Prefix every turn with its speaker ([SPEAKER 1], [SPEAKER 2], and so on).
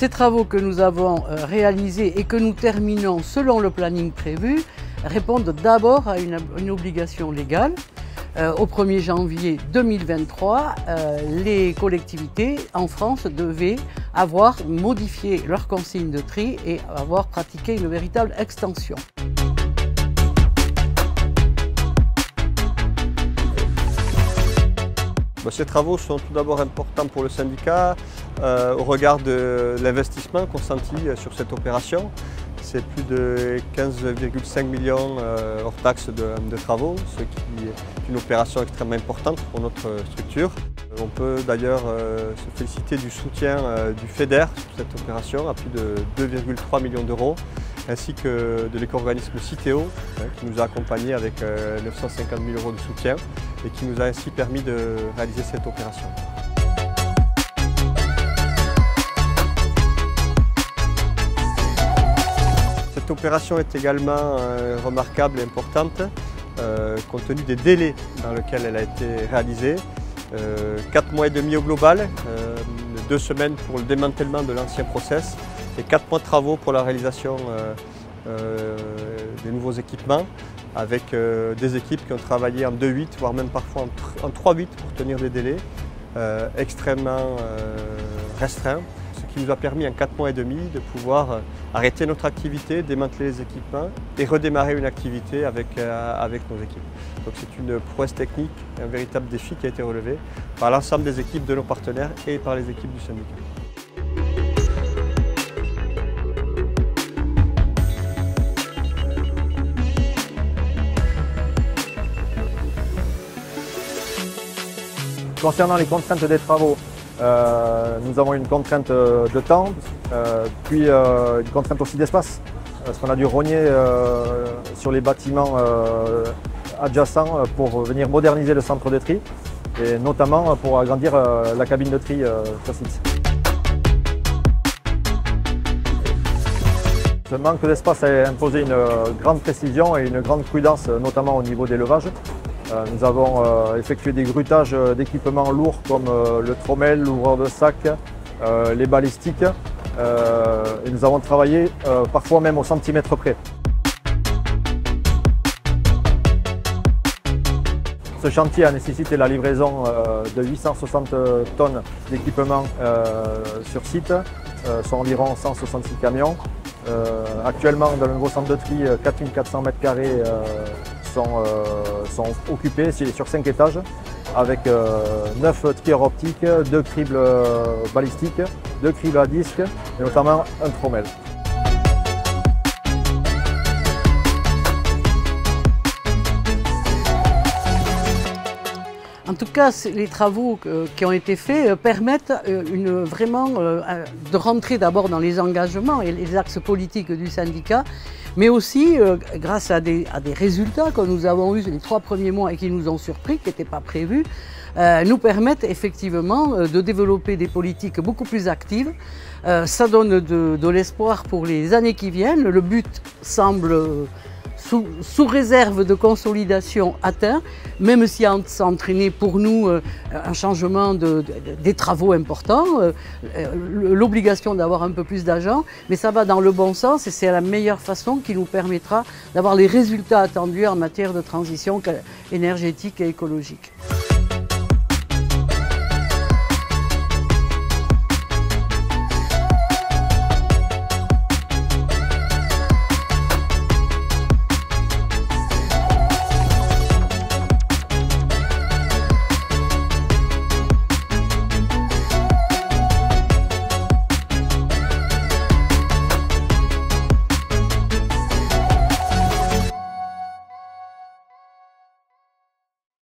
[SPEAKER 1] Ces travaux que nous avons réalisés et que nous terminons selon le planning prévu répondent d'abord à une obligation légale. Au 1er janvier 2023, les collectivités en France devaient avoir modifié leurs consignes de tri et avoir pratiqué une véritable extension.
[SPEAKER 2] Ces travaux sont tout d'abord importants pour le syndicat au regard de l'investissement consenti sur cette opération. C'est plus de 15,5 millions hors taxes de travaux, ce qui est une opération extrêmement importante pour notre structure. On peut d'ailleurs se féliciter du soutien du FEDER sur cette opération à plus de 2,3 millions d'euros, ainsi que de l'éco-organisme Citeo qui nous a accompagnés avec 950 000 euros de soutien et qui nous a ainsi permis de réaliser cette opération. Cette opération est également remarquable et importante compte tenu des délais dans lesquels elle a été réalisée. 4 mois et demi au global, 2 semaines pour le démantèlement de l'ancien process et 4 mois de travaux pour la réalisation des nouveaux équipements avec des équipes qui ont travaillé en 2-8, voire même parfois en 3-8 pour tenir des délais extrêmement restreints. Ce qui nous a permis en 4 mois et demi de pouvoir arrêter notre activité, démanteler les équipements et redémarrer une activité avec nos équipes. Donc c'est une prouesse technique, un véritable défi qui a été relevé par l'ensemble des équipes de nos partenaires et par les équipes du syndicat.
[SPEAKER 3] Concernant les contraintes des travaux, nous avons une contrainte de temps, puis une contrainte aussi d'espace, parce qu'on a dû rogner sur les bâtiments adjacents pour venir moderniser le centre de tri, et notamment pour agrandir la cabine de tri sur site. Ce manque d'espace a imposé une grande précision et une grande prudence, notamment au niveau des levages. Nous avons effectué des grutages d'équipements lourds comme le trommel, l'ouvreur de sac, les balistiques et nous avons travaillé parfois même au centimètre près. Ce chantier a nécessité la livraison de 860 tonnes d'équipements sur site, soit environ 166 camions. Actuellement, dans le nouveau centre de tri, 4400 m² sont occupés sur 5 étages avec 9 trieurs optiques, 2 cribles balistiques, 2 cribles à disque et notamment un trommel.
[SPEAKER 1] En tout cas, les travaux qui ont été faits permettent vraiment de rentrer d'abord dans les engagements et les axes politiques du syndicat, mais aussi grâce à des résultats que nous avons eus les 3 premiers mois et qui nous ont surpris, qui n'étaient pas prévus, nous permettent effectivement de développer des politiques beaucoup plus actives. Ça donne de l'espoir pour les années qui viennent. Le but semble sous réserve de consolidation atteint, même si ça a entraîné pour nous un changement des travaux importants, l'obligation d'avoir un peu plus d'agents, mais ça va dans le bon sens et c'est la meilleure façon qui nous permettra d'avoir les résultats attendus en matière de transition énergétique et écologique.